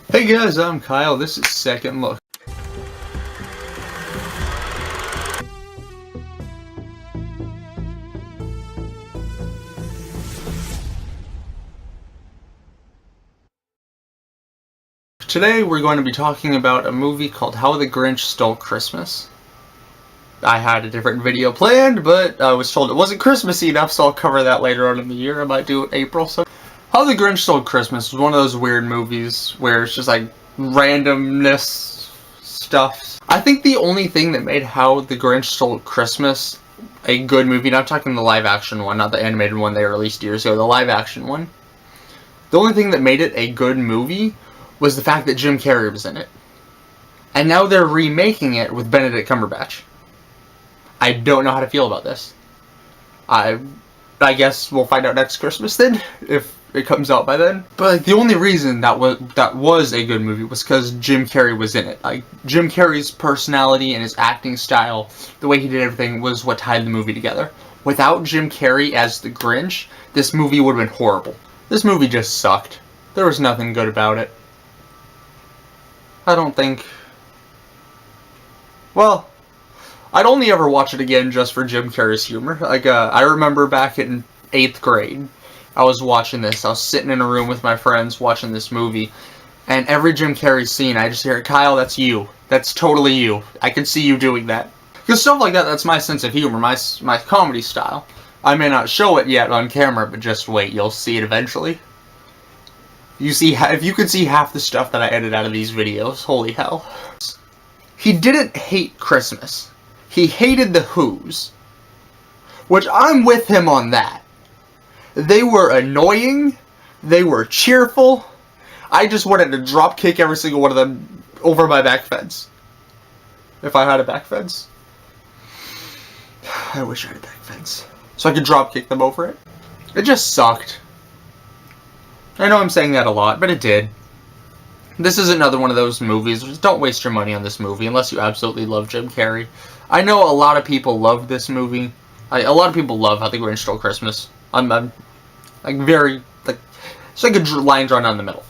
Hey guys, I'm Kyle. This is Second Look. Today we're going to be talking about a movie called How the Grinch Stole Christmas. I had a different video planned, but I was told it wasn't Christmassy enough, so I'll cover that later on in the year. I might do it in April. So, How the Grinch Stole Christmas was one of those weird movies where it's just like randomness stuff. I think the only thing that made How the Grinch Stole Christmas a good movie, and I'm talking the live action one, not the animated one they released years ago, the live action one. The only thing that made it a good movie was the fact that Jim Carrey was in it. And now they're remaking it with Benedict Cumberbatch. I don't know how to feel about this. I guess we'll find out next Christmas then, if it comes out by then. But like, the only reason that was a good movie was because Jim Carrey was in it. Like, Jim Carrey's personality and his acting style, the way he did everything, was what tied the movie together. Without Jim Carrey as the Grinch, this movie would have been horrible. This movie just sucked. There was nothing good about it. I don't think... Well, I'd only ever watch it again just for Jim Carrey's humor. Like, I remember back in 8th grade, I was watching this. I was sitting in a room with my friends watching this movie, and every Jim Carrey scene, I just hear, Kyle, that's you. That's totally you. I can see you doing that. Because stuff like that, that's my sense of humor, my comedy style. I may not show it yet on camera, but just wait, you'll see it eventually. You see, if you could see half the stuff that I edit out of these videos, holy hell. He didn't hate Christmas. He hated the Who's. Which I'm with him on that. They were annoying. They were cheerful. I just wanted to drop kick every single one of them over my back fence. If I had a back fence. I wish I had a back fence. So I could drop kick them over it. It just sucked. I know I'm saying that a lot, but it did. This is another one of those movies. Just don't waste your money on this movie unless you absolutely love Jim Carrey. I know a lot of people love this movie. A lot of people love How the Grinch Stole Christmas. I'm like very, like, it's like a line drawn down the middle.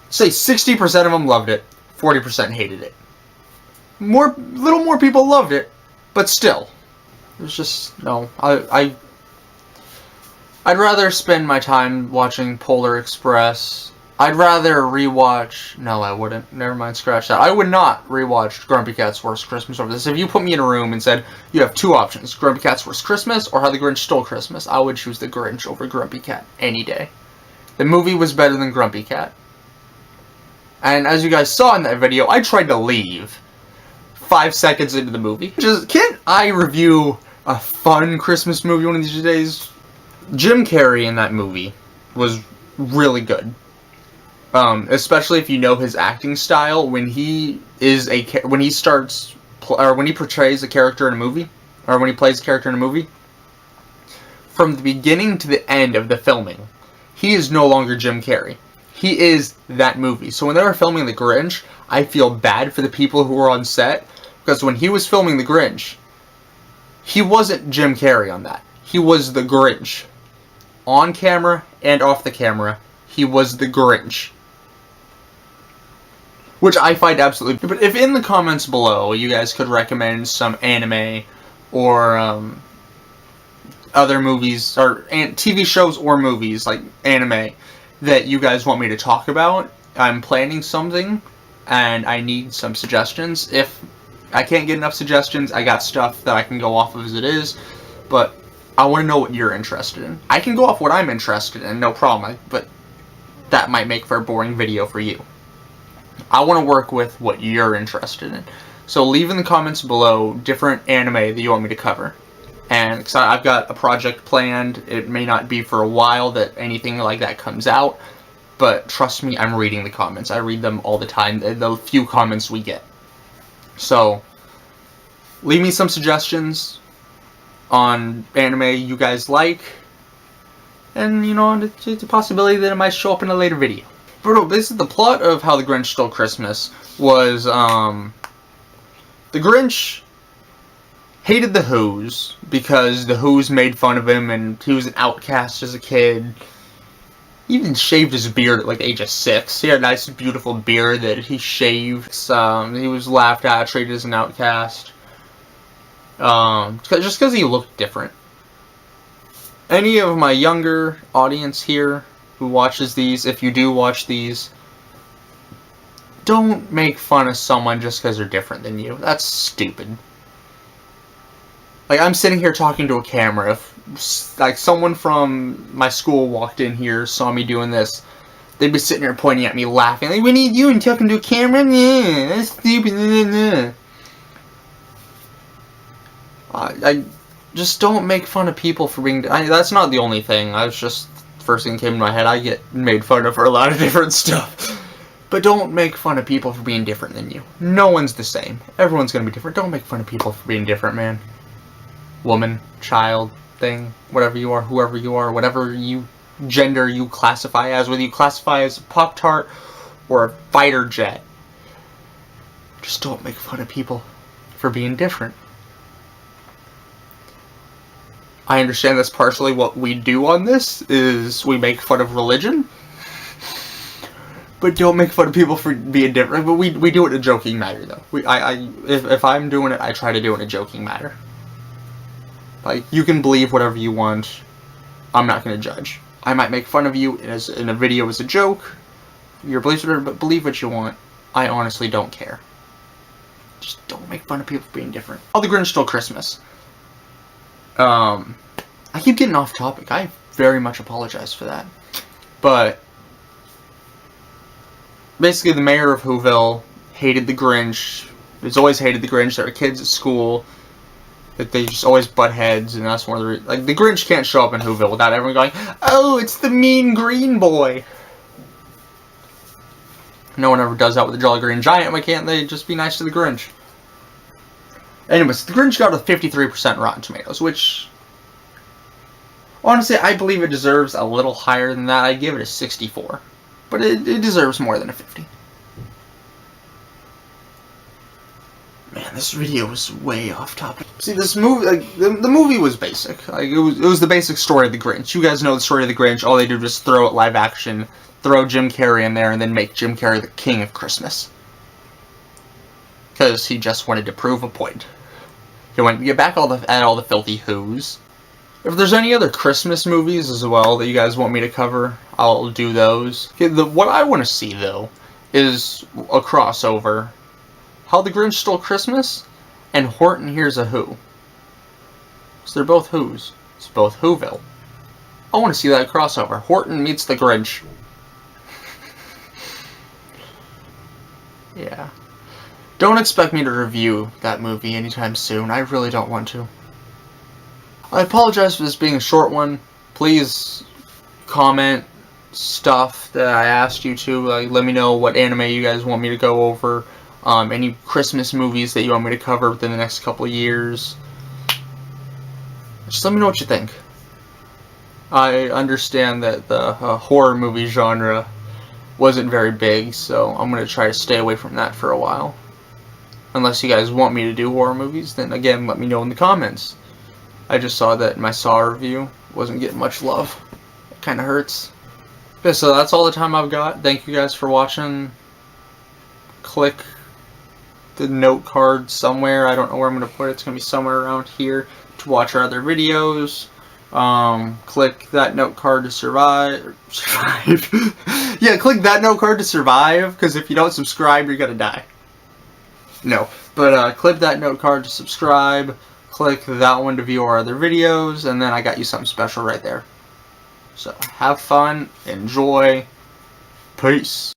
Say 60% of them loved it, 40% hated it. Little more people loved it, but still. There's just, no, I'd rather spend my time watching Polar Express. I'd rather rewatch... No, I wouldn't. Never mind, scratch that. I would not rewatch Grumpy Cat's Worst Christmas over this. If you put me in a room and said, you have two options, Grumpy Cat's Worst Christmas or How the Grinch Stole Christmas, I would choose the Grinch over Grumpy Cat any day. The movie was better than Grumpy Cat. And as you guys saw in that video, I tried to leave 5 seconds into the movie. Can't I review a fun Christmas movie one of these days? Jim Carrey in that movie was really good. Especially if you know his acting style, when he portrays a character in a movie, or when he plays a character in a movie, from the beginning to the end of the filming, he is no longer Jim Carrey. He is that movie. So when they were filming The Grinch, I feel bad for the people who were on set, because when he was filming The Grinch, he wasn't Jim Carrey on that. He was the Grinch. On camera and off the camera, he was the Grinch. Which I find absolutely... But if in the comments below you guys could recommend some anime or other movies, or TV shows or movies, like anime, that you guys want me to talk about, I'm planning something and I need some suggestions. If I can't get enough suggestions, I got stuff that I can go off of as it is, but I want to know what you're interested in. I can go off what I'm interested in, no problem, but that might make for a boring video for you. I want to work with what you're interested in. So leave in the comments below different anime that you want me to cover. And because I've got a project planned, it may not be for a while that anything like that comes out, but trust me, I'm reading the comments. I read them all the time, the few comments we get. So leave me some suggestions on anime you guys like, and you know, it's a possibility that it might show up in a later video. But no, basically the plot of How the Grinch Stole Christmas was, the Grinch hated the Who's because the Who's made fun of him and he was an outcast as a kid. He even shaved his beard at like the age of 6. He had a nice, beautiful beard that he shaved. He was laughed at, treated as an outcast. Just because he looked different. Any of my younger audience here who watches these, if you do watch these, don't make fun of someone just because they're different than you. That's stupid. Like, I'm sitting here talking to a camera. If, like, someone from my school walked in here, saw me doing this, they'd be sitting here pointing at me, laughing. Like, we need you and talking to a camera? Yeah, that's stupid. I just don't make fun of people for being... that's not the only thing. I was just... First thing that came to my head, I get made fun of for a lot of different stuff. But don't make fun of people for being different than you. No one's the same. Everyone's gonna be different. Don't make fun of people for being different, man. Woman, child, thing, whatever you are, whoever you are, whatever you gender you classify as, whether you classify as a Pop-Tart or a fighter jet. Just don't make fun of people for being different. I understand that's partially what we do on this, is we make fun of religion. But don't make fun of people for being different. But we do it in a joking manner, though. If I'm doing it, I try to do it in a joking manner. Like, you can believe whatever you want. I'm not going to judge. I might make fun of you in a video as a joke. Your beliefs are, but believe what you want. I honestly don't care. Just don't make fun of people for being different. Oh, the Grinch Stole Christmas. I keep getting off topic. I very much apologize for that. But basically, the mayor of Whoville hated the Grinch. He's always hated the Grinch. There were kids at school that they just always butt heads, and that's one of the reasons. Like, the Grinch can't show up in Whoville without everyone going, "Oh, it's the mean green boy." No one ever does that with the Jolly Green Giant. Why can't they just be nice to the Grinch? Anyways, the Grinch got a 53% Rotten Tomatoes, which, honestly, I believe it deserves a little higher than that. I'd give it a 64. But it deserves more than a 50. Man, this video was way off topic. See, this movie, like, the movie was basic. Like, it was the basic story of the Grinch. You guys know the story of the Grinch. All they did was throw it live action, throw Jim Carrey in there, and then make Jim Carrey the king of Christmas. Because he just wanted to prove a point. He wanted to get back at all the filthy who's. If there's any other Christmas movies as well that you guys want me to cover, I'll do those. Okay, what I want to see, though, is a crossover. How the Grinch Stole Christmas and Horton Hears a Who. So they're both Who's. It's both Whoville. I want to see that crossover. Horton meets the Grinch. Yeah. Don't expect me to review that movie anytime soon. I really don't want to. I apologize for this being a short one. Please comment stuff that I asked you to. Like, let me know what anime you guys want me to go over. Any Christmas movies that you want me to cover within the next couple of years. Just let me know what you think. I understand that the horror movie genre wasn't very big, so I'm going to try to stay away from that for a while. Unless you guys want me to do horror movies, then again, let me know in the comments. I just saw that my Saw review wasn't getting much love. It kind of hurts. Okay, so that's all the time I've got. Thank you guys for watching. Click the note card somewhere. I don't know where I'm going to put it. It's going to be somewhere around here to watch our other videos. Click that note card to survive. Yeah, click that note card to survive, because if you don't subscribe, you're going to die. No, but click that note card to subscribe. Click that one to view our other videos, and then I got you something special right there. So, have fun, enjoy, peace.